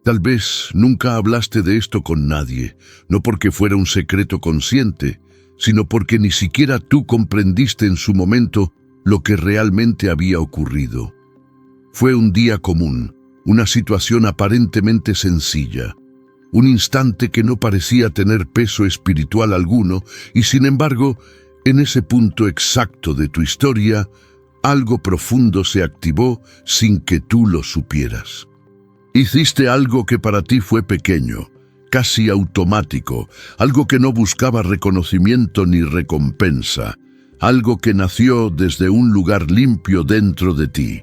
Tal vez nunca hablaste de esto con nadie, no porque fuera un secreto consciente, sino porque ni siquiera tú comprendiste en su momento lo que realmente había ocurrido. Fue un día común, una situación aparentemente sencilla, un instante que no parecía tener peso espiritual alguno, y sin embargo, en ese punto exacto de tu historia, algo profundo se activó sin que tú lo supieras. Hiciste algo que para ti fue pequeño, casi automático, algo que no buscaba reconocimiento ni recompensa, algo que nació desde un lugar limpio dentro de ti.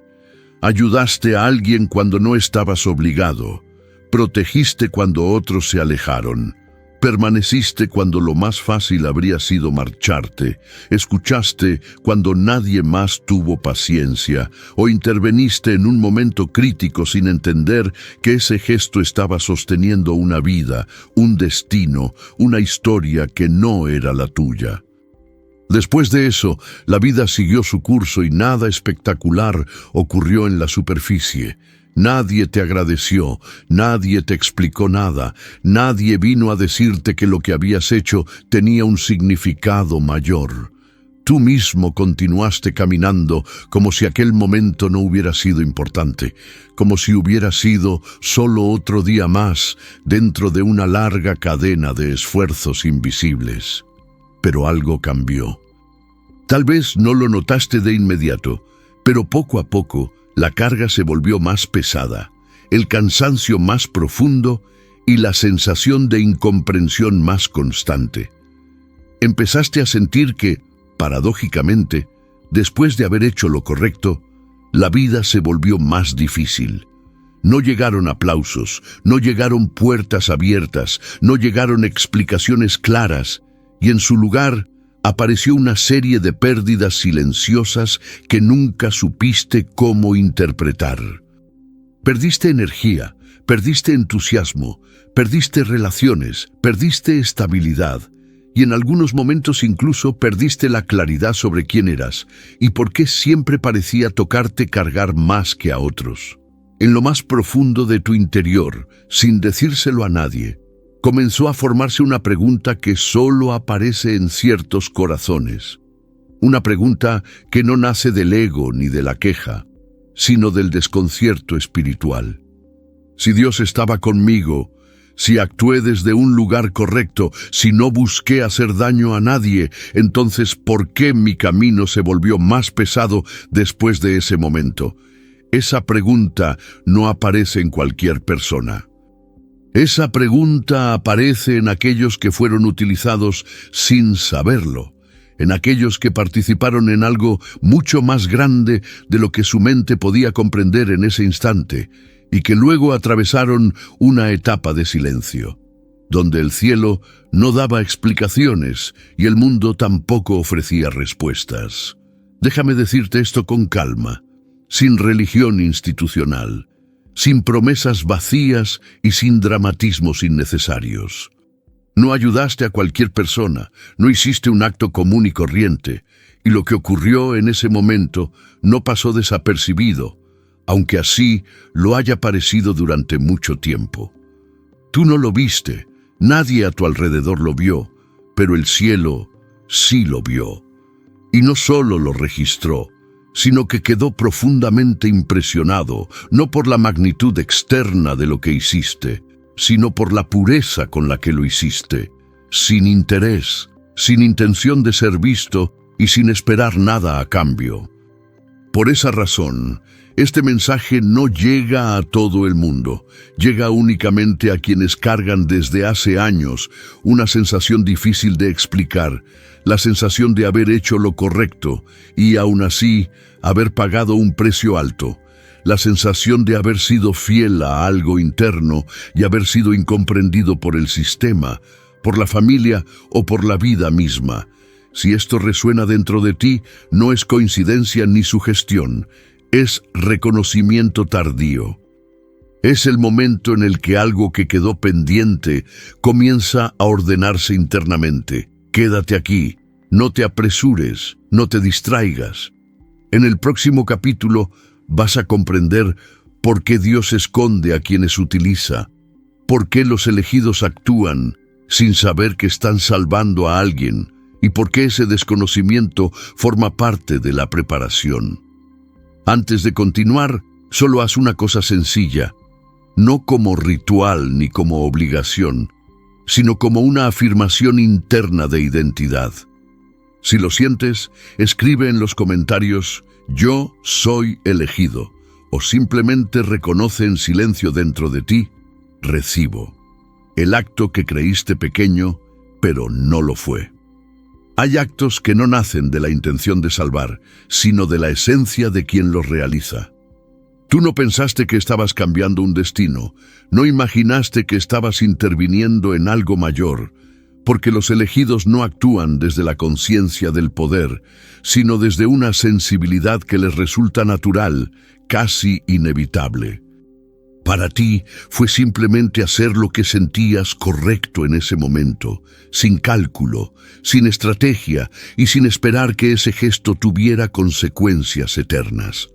Ayudaste a alguien cuando no estabas obligado, protegiste cuando otros se alejaron, permaneciste cuando lo más fácil habría sido marcharte, escuchaste cuando nadie más tuvo paciencia, o interveniste en un momento crítico sin entender que ese gesto estaba sosteniendo una vida, un destino, una historia que no era la tuya. Después de eso, la vida siguió su curso y nada espectacular ocurrió en la superficie. Nadie te agradeció, nadie te explicó nada, nadie vino a decirte que lo que habías hecho tenía un significado mayor. Tú mismo continuaste caminando como si aquel momento no hubiera sido importante, como si hubiera sido solo otro día más dentro de una larga cadena de esfuerzos invisibles. Pero algo cambió. Tal vez no lo notaste de inmediato, pero poco a poco la carga se volvió más pesada, el cansancio más profundo y la sensación de incomprensión más constante. Empezaste a sentir que, paradójicamente, después de haber hecho lo correcto, la vida se volvió más difícil. No llegaron aplausos, no llegaron puertas abiertas, no llegaron explicaciones claras, y en su lugar apareció una serie de pérdidas silenciosas que nunca supiste cómo interpretar. Perdiste energía, perdiste entusiasmo, perdiste relaciones, perdiste estabilidad, y en algunos momentos incluso perdiste la claridad sobre quién eras y por qué siempre parecía tocarte cargar más que a otros. En lo más profundo de tu interior, sin decírselo a nadie, comenzó a formarse una pregunta que solo aparece en ciertos corazones. Una pregunta que no nace del ego ni de la queja, sino del desconcierto espiritual. Si Dios estaba conmigo, si actué desde un lugar correcto, si no busqué hacer daño a nadie, entonces ¿por qué mi camino se volvió más pesado después de ese momento? Esa pregunta no aparece en cualquier persona. Esa pregunta aparece en aquellos que fueron utilizados sin saberlo, en aquellos que participaron en algo mucho más grande de lo que su mente podía comprender en ese instante, y que luego atravesaron una etapa de silencio, donde el cielo no daba explicaciones y el mundo tampoco ofrecía respuestas. Déjame decirte esto con calma, sin religión institucional, sin promesas vacías y sin dramatismos innecesarios. No ayudaste a cualquier persona, no hiciste un acto común y corriente, y lo que ocurrió en ese momento no pasó desapercibido, aunque así lo haya parecido durante mucho tiempo. Tú no lo viste, nadie a tu alrededor lo vio, pero el cielo sí lo vio. Y no solo lo registró, sino que quedó profundamente impresionado, no por la magnitud externa de lo que hiciste, sino por la pureza con la que lo hiciste, sin interés, sin intención de ser visto y sin esperar nada a cambio. Por esa razón, este mensaje no llega a todo el mundo, llega únicamente a quienes cargan desde hace años una sensación difícil de explicar, la sensación de haber hecho lo correcto y aún así haber pagado un precio alto, la sensación de haber sido fiel a algo interno y haber sido incomprendido por el sistema, por la familia o por la vida misma. Si esto resuena dentro de ti, no es coincidencia ni sugestión, es reconocimiento tardío. Es el momento en el que algo que quedó pendiente comienza a ordenarse internamente. Quédate aquí, no te apresures, no te distraigas. En el próximo capítulo vas a comprender ¿Por qué Dios esconde a quienes utiliza? ¿Por qué los elegidos actúan sin saber que están salvando a alguien? ¿Y por qué ese desconocimiento forma parte de la preparación? Antes de continuar, solo haz una cosa sencilla, no como ritual ni como obligación, sino como una afirmación interna de identidad. Si lo sientes, escribe en los comentarios, yo soy elegido, o simplemente reconoce en silencio dentro de ti, recibo. El acto que creíste pequeño, pero no lo fue. Hay actos que no nacen de la intención de salvar, sino de la esencia de quien los realiza. Tú no pensaste que estabas cambiando un destino, no imaginaste que estabas interviniendo en algo mayor, porque los elegidos no actúan desde la conciencia del poder, sino desde una sensibilidad que les resulta natural, casi inevitable. Para ti fue simplemente hacer lo que sentías correcto en ese momento, sin cálculo, sin estrategia y sin esperar que ese gesto tuviera consecuencias eternas.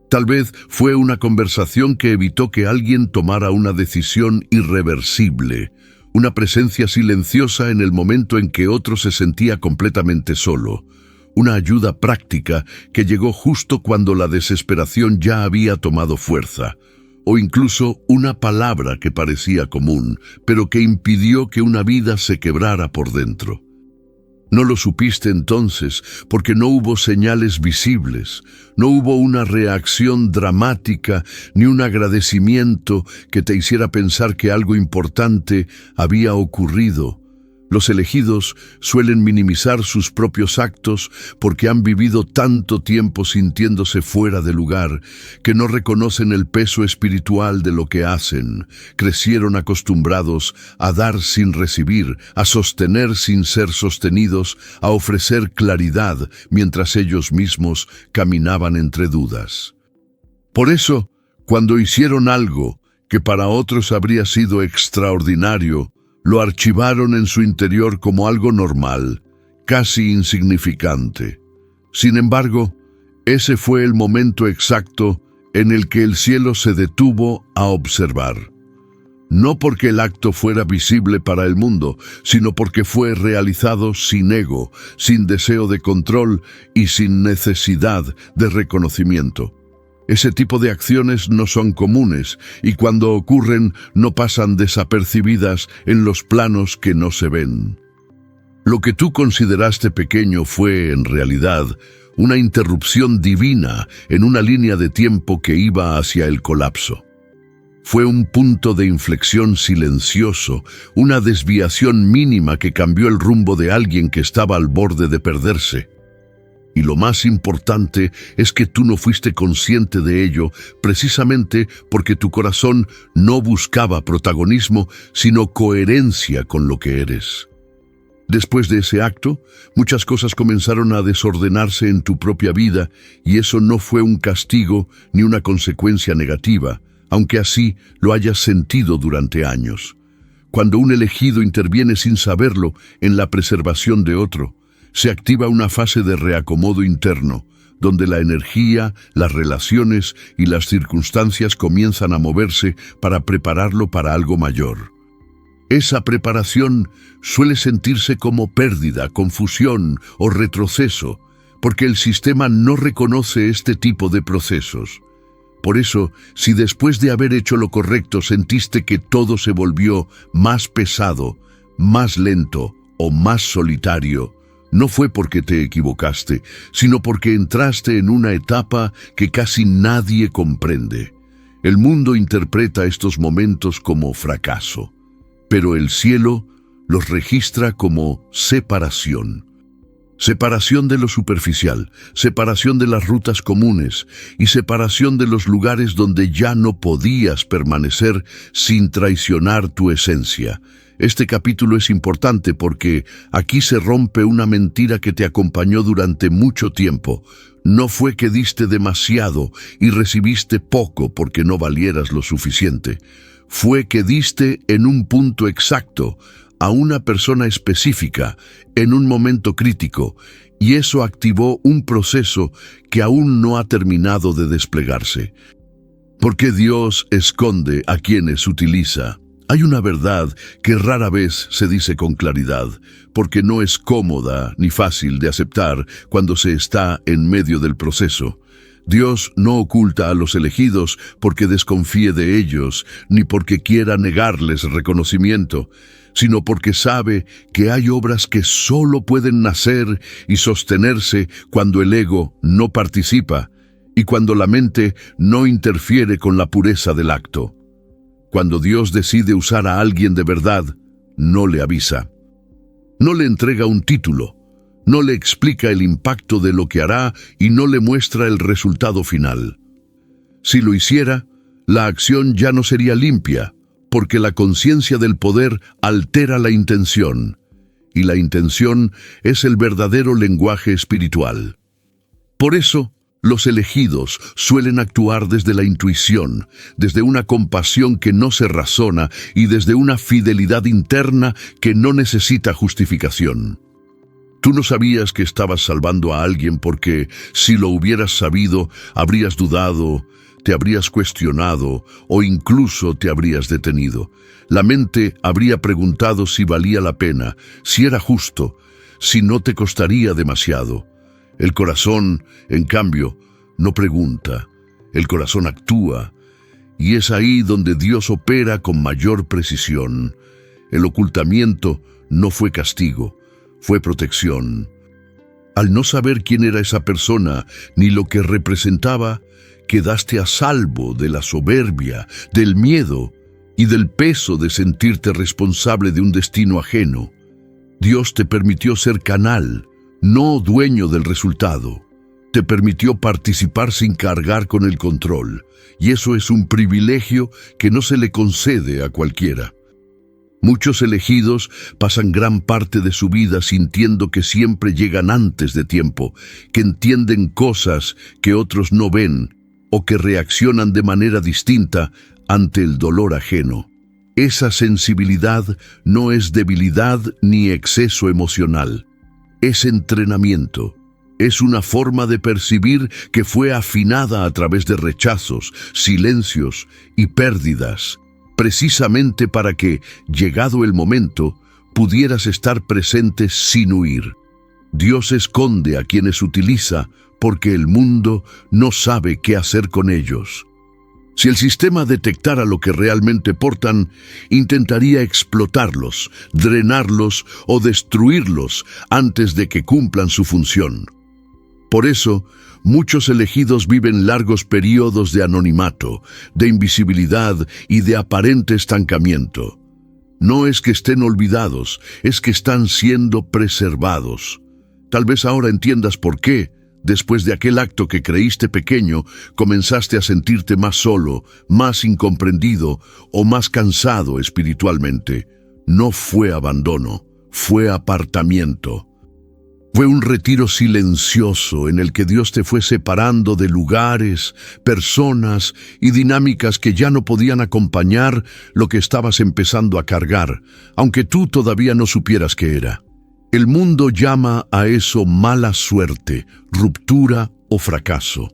Tal vez fue una conversación que evitó que alguien tomara una decisión irreversible, una presencia silenciosa en el momento en que otro se sentía completamente solo, una ayuda práctica que llegó justo cuando la desesperación ya había tomado fuerza, o incluso una palabra que parecía común, pero que impidió que una vida se quebrara por dentro. No lo supiste entonces porque no hubo señales visibles, no hubo una reacción dramática ni un agradecimiento que te hiciera pensar que algo importante había ocurrido. Los elegidos suelen minimizar sus propios actos porque han vivido tanto tiempo sintiéndose fuera de lugar que no reconocen el peso espiritual de lo que hacen. Crecieron acostumbrados a dar sin recibir, a sostener sin ser sostenidos, a ofrecer claridad mientras ellos mismos caminaban entre dudas. Por eso, cuando hicieron algo que para otros habría sido extraordinario, lo archivaron en su interior como algo normal, casi insignificante. Sin embargo, ese fue el momento exacto en el que el cielo se detuvo a observar. No porque el acto fuera visible para el mundo, sino porque fue realizado sin ego, sin deseo de control y sin necesidad de reconocimiento. Ese tipo de acciones no son comunes y cuando ocurren no pasan desapercibidas en los planos que no se ven. Lo que tú consideraste pequeño fue, en realidad, una interrupción divina en una línea de tiempo que iba hacia el colapso. Fue un punto de inflexión silencioso, una desviación mínima que cambió el rumbo de alguien que estaba al borde de perderse. Y lo más importante es que tú no fuiste consciente de ello precisamente porque tu corazón no buscaba protagonismo, sino coherencia con lo que eres. Después de ese acto, muchas cosas comenzaron a desordenarse en tu propia vida y eso no fue un castigo ni una consecuencia negativa, aunque así lo hayas sentido durante años. Cuando un elegido interviene sin saberlo en la preservación de otro, se activa una fase de reacomodo interno, donde la energía, las relaciones y las circunstancias comienzan a moverse para prepararlo para algo mayor. Esa preparación suele sentirse como pérdida, confusión o retroceso, porque el sistema no reconoce este tipo de procesos. Por eso, si después de haber hecho lo correcto sentiste que todo se volvió más pesado, más lento o más solitario, no fue porque te equivocaste, sino porque entraste en una etapa que casi nadie comprende. El mundo interpreta estos momentos como fracaso, pero el cielo los registra como separación. Separación de lo superficial, separación de las rutas comunes y separación de los lugares donde ya no podías permanecer sin traicionar tu esencia. Este capítulo es importante porque aquí se rompe una mentira que te acompañó durante mucho tiempo. No fue que diste demasiado y recibiste poco porque no valieras lo suficiente. Fue que diste en un punto exacto, a una persona específica, en un momento crítico, y eso activó un proceso que aún no ha terminado de desplegarse. Porque Dios esconde a quienes utiliza. Hay una verdad que rara vez se dice con claridad, porque no es cómoda ni fácil de aceptar cuando se está en medio del proceso. Dios no oculta a los elegidos porque desconfíe de ellos, ni porque quiera negarles reconocimiento, sino porque sabe que hay obras que solo pueden nacer y sostenerse cuando el ego no participa y cuando la mente no interfiere con la pureza del acto. Cuando Dios decide usar a alguien de verdad, no le avisa. No le entrega un título, no le explica el impacto de lo que hará y no le muestra el resultado final. Si lo hiciera, la acción ya no sería limpia, porque la conciencia del poder altera la intención, y la intención es el verdadero lenguaje espiritual. Por eso, los elegidos suelen actuar desde la intuición, desde una compasión que no se razona y desde una fidelidad interna que no necesita justificación. Tú no sabías que estabas salvando a alguien porque, si lo hubieras sabido, habrías dudado, te habrías cuestionado o incluso te habrías detenido. La mente habría preguntado si valía la pena, si era justo, si no te costaría demasiado. El corazón, en cambio, no pregunta. El corazón actúa, y es ahí donde Dios opera con mayor precisión. El ocultamiento no fue castigo, fue protección. Al no saber quién era esa persona ni lo que representaba, quedaste a salvo de la soberbia, del miedo y del peso de sentirte responsable de un destino ajeno. Dios te permitió ser canal, no dueño del resultado. Te permitió participar sin cargar con el control, y eso es un privilegio que no se le concede a cualquiera. Muchos elegidos pasan gran parte de su vida sintiendo que siempre llegan antes de tiempo, que entienden cosas que otros no ven o que reaccionan de manera distinta ante el dolor ajeno. Esa sensibilidad no es debilidad ni exceso emocional. Es entrenamiento. Es una forma de percibir que fue afinada a través de rechazos, silencios y pérdidas, precisamente para que, llegado el momento, pudieras estar presente sin huir. Dios esconde a quienes utiliza porque el mundo no sabe qué hacer con ellos. Si el sistema detectara lo que realmente portan, intentaría explotarlos, drenarlos o destruirlos antes de que cumplan su función. Por eso, muchos elegidos viven largos periodos de anonimato, de invisibilidad y de aparente estancamiento. No es que estén olvidados, es que están siendo preservados. Tal vez ahora entiendas por qué, después de aquel acto que creíste pequeño, comenzaste a sentirte más solo, más incomprendido o más cansado espiritualmente. No fue abandono, fue apartamiento. Fue un retiro silencioso en el que Dios te fue separando de lugares, personas y dinámicas que ya no podían acompañar lo que estabas empezando a cargar, aunque tú todavía no supieras qué era. El mundo llama a eso mala suerte, ruptura o fracaso.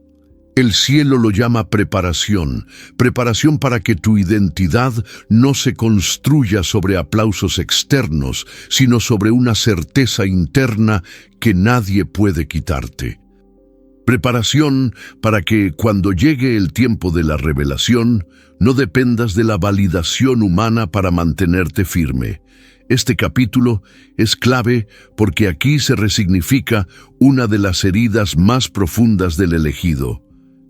El cielo lo llama preparación, preparación para que tu identidad no se construya sobre aplausos externos, sino sobre una certeza interna que nadie puede quitarte. Preparación para que, cuando llegue el tiempo de la revelación, no dependas de la validación humana para mantenerte firme. Este capítulo es clave porque aquí se resignifica una de las heridas más profundas del elegido,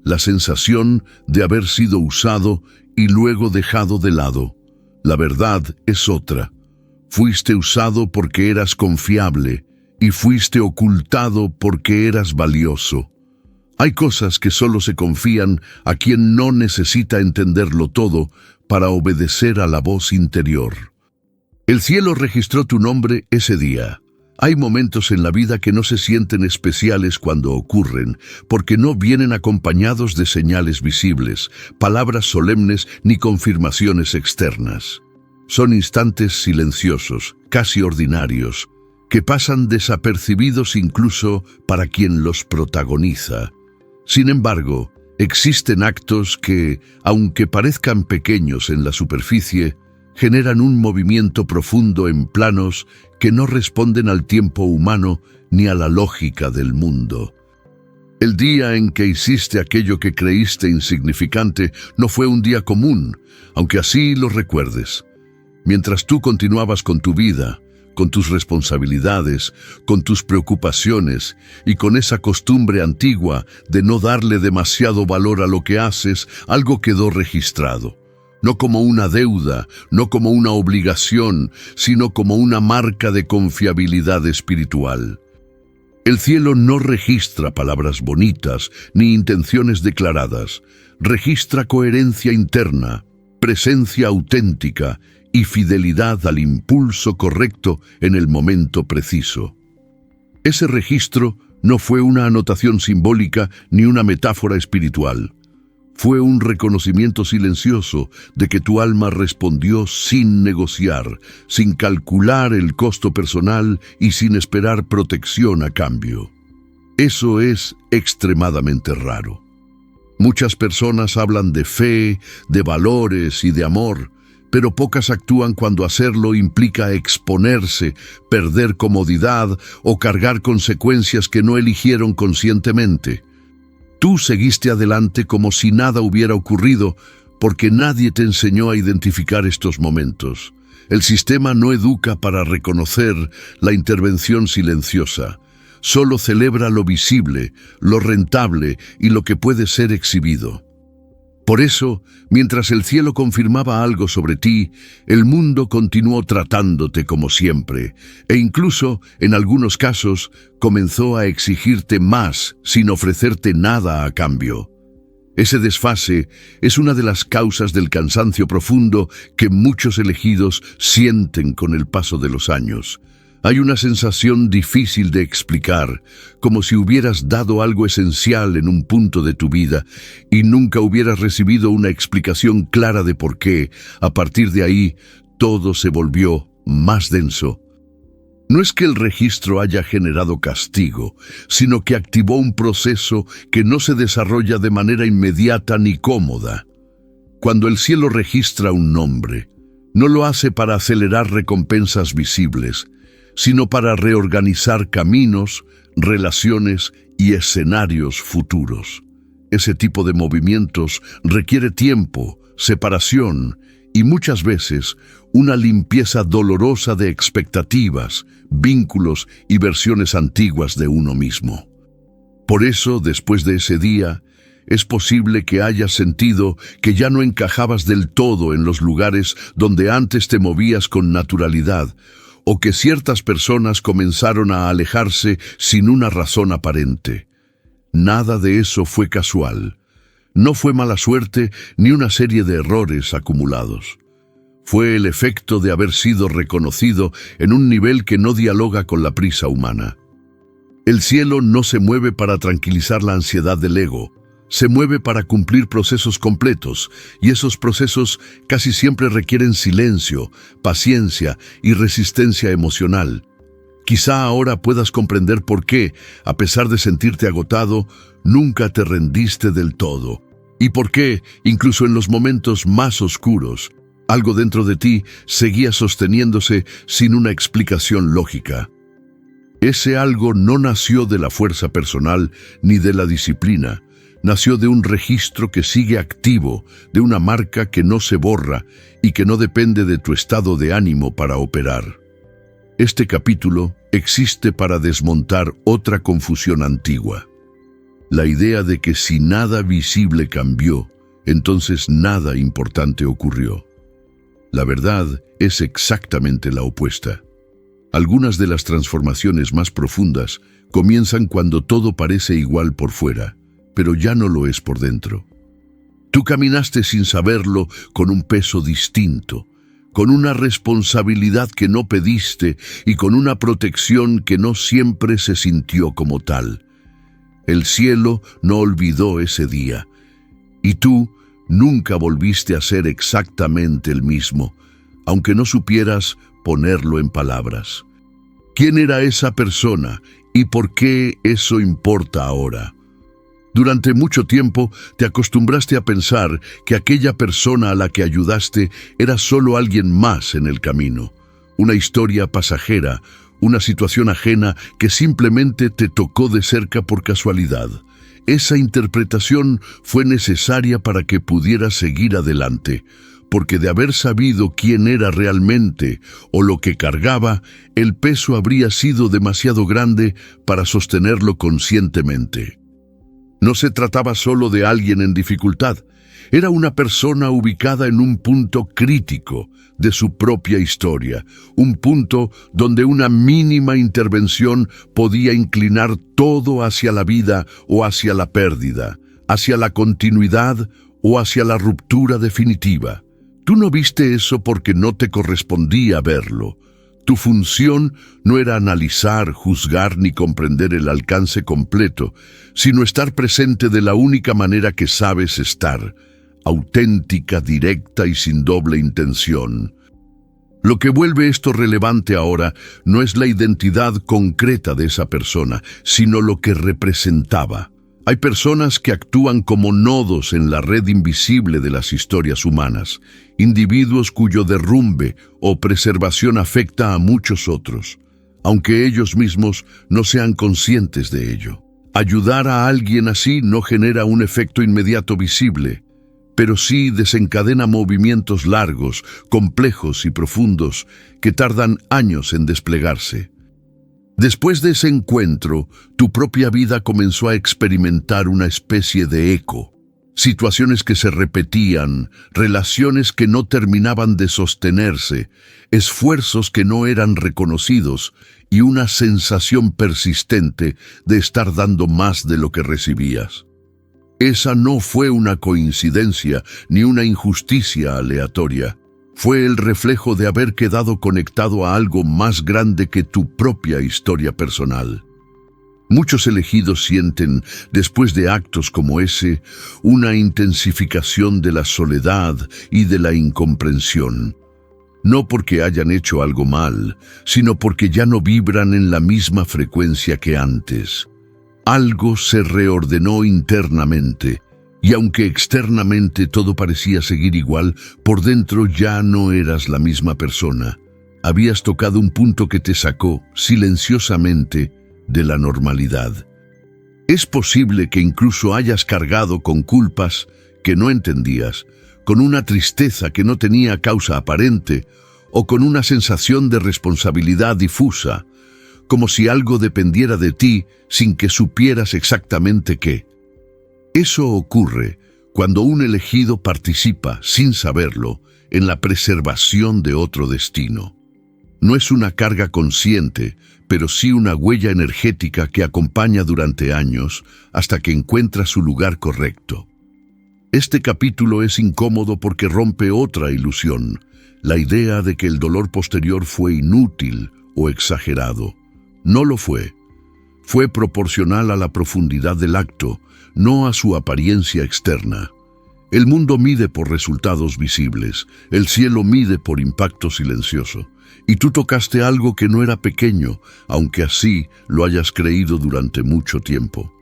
la sensación de haber sido usado y luego dejado de lado. La verdad es otra. Fuiste usado porque eras confiable y fuiste ocultado porque eras valioso. Hay cosas que solo se confían a quien no necesita entenderlo todo para obedecer a la voz interior. El cielo registró tu nombre ese día. Hay momentos en la vida que no se sienten especiales cuando ocurren, porque no vienen acompañados de señales visibles, palabras solemnes ni confirmaciones externas. Son instantes silenciosos, casi ordinarios, que pasan desapercibidos incluso para quien los protagoniza. Sin embargo, Existen actos que, aunque parezcan pequeños en la superficie, generan un movimiento profundo en planos que no responden al tiempo humano ni a la lógica del mundo. El día en que hiciste aquello que creíste insignificante no fue un día común, aunque así lo recuerdes. Mientras tú continuabas con tu vida, con tus responsabilidades, con tus preocupaciones y con esa costumbre antigua de no darle demasiado valor a lo que haces, algo quedó registrado. No como una deuda, no como una obligación, sino como una marca de confiabilidad espiritual. El cielo no registra palabras bonitas ni intenciones declaradas, registra coherencia interna, presencia auténtica y fidelidad al impulso correcto en el momento preciso. Ese registro no fue una anotación simbólica ni una metáfora espiritual. Fue un reconocimiento silencioso de que tu alma respondió sin negociar, sin calcular el costo personal y sin esperar protección a cambio. Eso es extremadamente raro. Muchas personas hablan de fe, de valores y de amor, pero pocas actúan cuando hacerlo implica exponerse, perder comodidad o cargar consecuencias que no eligieron conscientemente. Tú seguiste adelante como si nada hubiera ocurrido, porque nadie te enseñó a identificar estos momentos. El sistema no educa para reconocer la intervención silenciosa. Solo celebra lo visible, lo rentable y lo que puede ser exhibido. Por eso, mientras el cielo confirmaba algo sobre ti, el mundo continuó tratándote como siempre, e incluso, en algunos casos, comenzó a exigirte más sin ofrecerte nada a cambio. Ese desfase es una de las causas del cansancio profundo que muchos elegidos sienten con el paso de los años. Hay una sensación difícil de explicar, como si hubieras dado algo esencial en un punto de tu vida y nunca hubieras recibido una explicación clara de por qué. A partir de ahí, todo se volvió más denso. No es que el registro haya generado castigo, sino que activó un proceso que no se desarrolla de manera inmediata ni cómoda. Cuando el cielo registra un nombre, no lo hace para acelerar recompensas visibles, sino para reorganizar caminos, relaciones y escenarios futuros. Ese tipo de movimientos requiere tiempo, separación y muchas veces una limpieza dolorosa de expectativas, vínculos y versiones antiguas de uno mismo. Por eso, después de ese día, es posible que hayas sentido que ya no encajabas del todo en los lugares donde antes te movías con naturalidad, o que ciertas personas comenzaron a alejarse sin una razón aparente. Nada de eso fue casual. No fue mala suerte ni una serie de errores acumulados. Fue el efecto de haber sido reconocido en un nivel que no dialoga con la prisa humana. El cielo no se mueve para tranquilizar la ansiedad del ego, se mueve para cumplir procesos completos, y esos procesos casi siempre requieren silencio, paciencia y resistencia emocional. Quizá ahora puedas comprender por qué, a pesar de sentirte agotado, nunca te rendiste del todo, y por qué, incluso en los momentos más oscuros, algo dentro de ti seguía sosteniéndose sin una explicación lógica. Ese algo no nació de la fuerza personal ni de la disciplina. Nació de un registro que sigue activo, de una marca que no se borra y que no depende de tu estado de ánimo para operar. Este capítulo existe para desmontar otra confusión antigua. La idea de que si nada visible cambió, entonces nada importante ocurrió. La verdad es exactamente la opuesta. Algunas de las transformaciones más profundas comienzan cuando todo parece igual por fuera, pero ya no lo es por dentro. Tú caminaste sin saberlo con un peso distinto, con una responsabilidad que no pediste y con una protección que no siempre se sintió como tal. El cielo no olvidó ese día, y tú nunca volviste a ser exactamente el mismo, aunque no supieras ponerlo en palabras. ¿Quién era esa persona y por qué eso importa ahora? Durante mucho tiempo te acostumbraste a pensar que aquella persona a la que ayudaste era solo alguien más en el camino, una historia pasajera, una situación ajena que simplemente te tocó de cerca por casualidad. Esa interpretación fue necesaria para que pudieras seguir adelante, porque de haber sabido quién era realmente o lo que cargaba, el peso habría sido demasiado grande para sostenerlo conscientemente. No se trataba solo de alguien en dificultad, era una persona ubicada en un punto crítico de su propia historia, un punto donde una mínima intervención podía inclinar todo hacia la vida o hacia la pérdida, hacia la continuidad o hacia la ruptura definitiva. Tú no viste eso porque no te correspondía verlo. Tu función no era analizar, juzgar ni comprender el alcance completo, sino estar presente de la única manera que sabes estar, auténtica, directa y sin doble intención. Lo que vuelve esto relevante ahora no es la identidad concreta de esa persona, sino lo que representaba. Hay personas que actúan como nodos en la red invisible de las historias humanas, individuos cuyo derrumbe o preservación afecta a muchos otros, aunque ellos mismos no sean conscientes de ello. Ayudar a alguien así no genera un efecto inmediato visible, pero sí desencadena movimientos largos, complejos y profundos que tardan años en desplegarse. Después de ese encuentro, tu propia vida comenzó a experimentar una especie de eco. Situaciones que se repetían, relaciones que no terminaban de sostenerse, esfuerzos que no eran reconocidos y una sensación persistente de estar dando más de lo que recibías. Esa no fue una coincidencia ni una injusticia aleatoria. Fue el reflejo de haber quedado conectado a algo más grande que tu propia historia personal. Muchos elegidos sienten, después de actos como ese, una intensificación de la soledad y de la incomprensión. No porque hayan hecho algo mal, sino porque ya no vibran en la misma frecuencia que antes. Algo se reordenó internamente. Y aunque externamente todo parecía seguir igual, por dentro ya no eras la misma persona. Habías tocado un punto que te sacó, silenciosamente, de la normalidad. Es posible que incluso hayas cargado con culpas que no entendías, con una tristeza que no tenía causa aparente, o con una sensación de responsabilidad difusa, como si algo dependiera de ti sin que supieras exactamente qué. Eso ocurre cuando un elegido participa, sin saberlo, en la preservación de otro destino. No es una carga consciente, pero sí una huella energética que acompaña durante años hasta que encuentra su lugar correcto. Este capítulo es incómodo porque rompe otra ilusión, la idea de que el dolor posterior fue inútil o exagerado. No lo fue. Fue proporcional a la profundidad del acto, no a su apariencia externa. El mundo mide por resultados visibles, el cielo mide por impacto silencioso, y tú tocaste algo que no era pequeño, aunque así lo hayas creído durante mucho tiempo.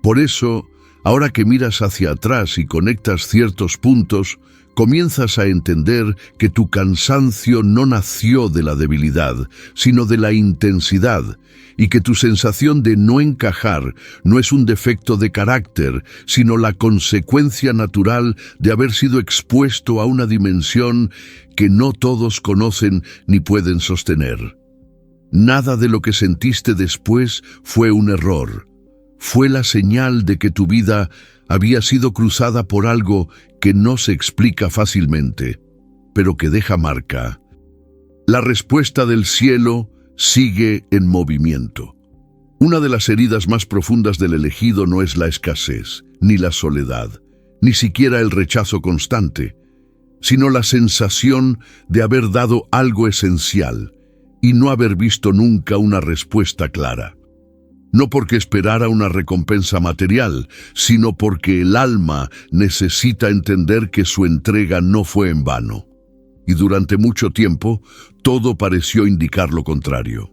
Por eso, ahora que miras hacia atrás y conectas ciertos puntos, comienzas a entender que tu cansancio no nació de la debilidad, sino de la intensidad, y que tu sensación de no encajar no es un defecto de carácter, sino la consecuencia natural de haber sido expuesto a una dimensión que no todos conocen ni pueden sostener. Nada de lo que sentiste después fue un error. Fue la señal de que tu vida había sido cruzada por algo que no se explica fácilmente, pero que deja marca. La respuesta del cielo sigue en movimiento. Una de las heridas más profundas del elegido no es la escasez, ni la soledad, ni siquiera el rechazo constante, sino la sensación de haber dado algo esencial y no haber visto nunca una respuesta clara. No porque esperara una recompensa material, sino porque el alma necesita entender que su entrega no fue en vano. Y durante mucho tiempo, todo pareció indicar lo contrario.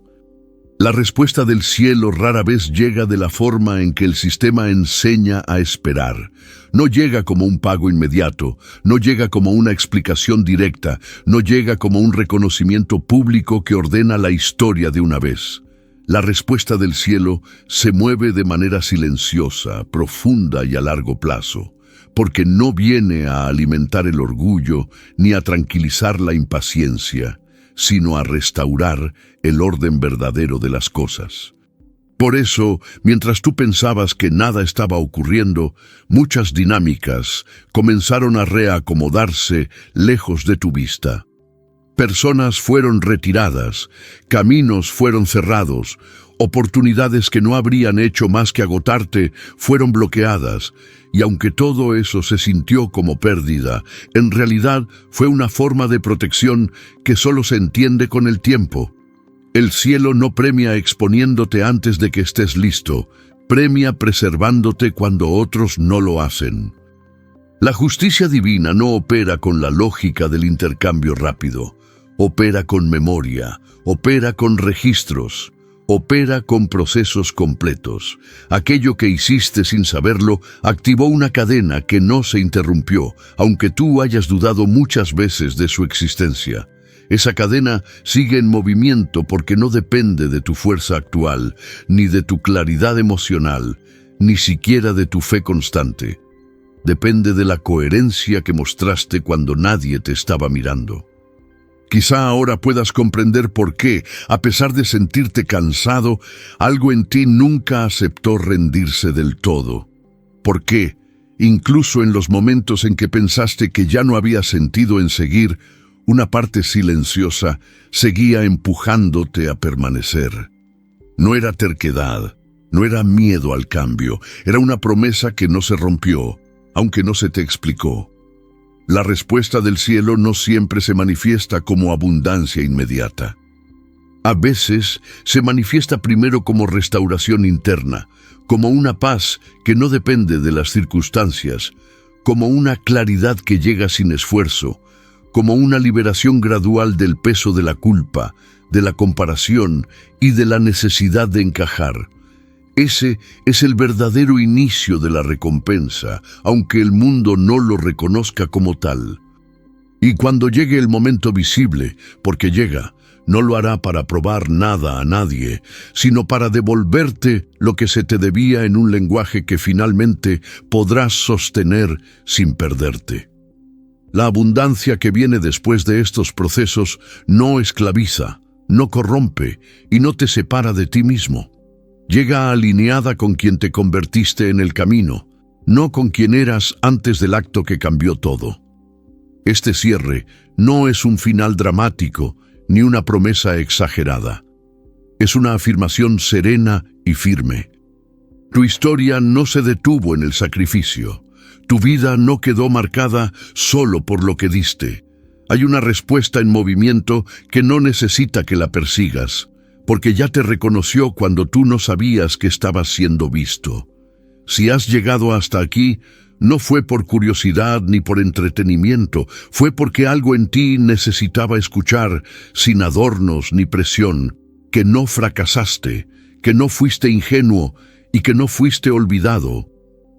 La respuesta del cielo rara vez llega de la forma en que el sistema enseña a esperar. No llega como un pago inmediato, no llega como una explicación directa, no llega como un reconocimiento público que ordena la historia de una vez. La respuesta del cielo se mueve de manera silenciosa, profunda y a largo plazo, porque no viene a alimentar el orgullo ni a tranquilizar la impaciencia, sino a restaurar el orden verdadero de las cosas. Por eso, mientras tú pensabas que nada estaba ocurriendo, muchas dinámicas comenzaron a reacomodarse lejos de tu vista. Personas fueron retiradas, caminos fueron cerrados, oportunidades que no habrían hecho más que agotarte fueron bloqueadas, y aunque todo eso se sintió como pérdida, en realidad fue una forma de protección que solo se entiende con el tiempo. El cielo no premia exponiéndote antes de que estés listo, premia preservándote cuando otros no lo hacen. La justicia divina no opera con la lógica del intercambio rápido, opera con memoria, opera con registros, opera con procesos completos. Aquello que hiciste sin saberlo activó una cadena que no se interrumpió, aunque tú hayas dudado muchas veces de su existencia. Esa cadena sigue en movimiento porque no depende de tu fuerza actual, ni de tu claridad emocional, ni siquiera de tu fe constante. Depende de la coherencia que mostraste cuando nadie te estaba mirando. Quizá ahora puedas comprender por qué, a pesar de sentirte cansado, algo en ti nunca aceptó rendirse del todo. ¿Por qué, incluso en los momentos en que pensaste que ya no había sentido en seguir, una parte silenciosa seguía empujándote a permanecer? No era terquedad, no era miedo al cambio, era una promesa que no se rompió, aunque no se te explicó. La respuesta del cielo no siempre se manifiesta como abundancia inmediata. A veces se manifiesta primero como restauración interna, como una paz que no depende de las circunstancias, como una claridad que llega sin esfuerzo, como una liberación gradual del peso de la culpa, de la comparación y de la necesidad de encajar. Ese es el verdadero inicio de la recompensa, aunque el mundo no lo reconozca como tal. Y cuando llegue el momento visible, porque llega, no lo hará para probar nada a nadie, sino para devolverte lo que se te debía en un lenguaje que finalmente podrás sostener sin perderte. La abundancia que viene después de estos procesos no esclaviza, no corrompe y no te separa de ti mismo. Llega alineada con quien te convertiste en el camino, no con quien eras antes del acto que cambió todo. Este cierre no es un final dramático ni una promesa exagerada. Es una afirmación serena y firme. Tu historia no se detuvo en el sacrificio. Tu vida no quedó marcada solo por lo que diste. Hay una respuesta en movimiento que no necesita que la persigas, porque ya te reconoció cuando tú no sabías que estabas siendo visto. Si has llegado hasta aquí, no fue por curiosidad ni por entretenimiento, fue porque algo en ti necesitaba escuchar, sin adornos ni presión, que no fracasaste, que no fuiste ingenuo y que no fuiste olvidado.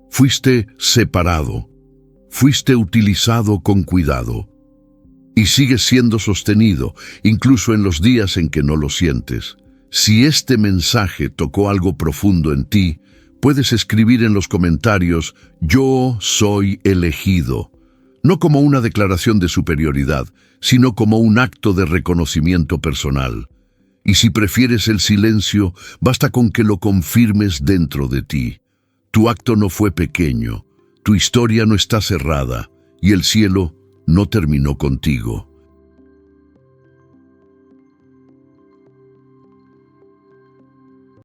Fuiste separado, fuiste utilizado con cuidado. Y sigues siendo sostenido, incluso en los días en que no lo sientes. Si este mensaje tocó algo profundo en ti, puedes escribir en los comentarios, yo soy elegido, no como una declaración de superioridad, sino como un acto de reconocimiento personal. Y si prefieres el silencio, basta con que lo confirmes dentro de ti. Tu acto no fue pequeño, tu historia no está cerrada, y el cielo no terminó contigo.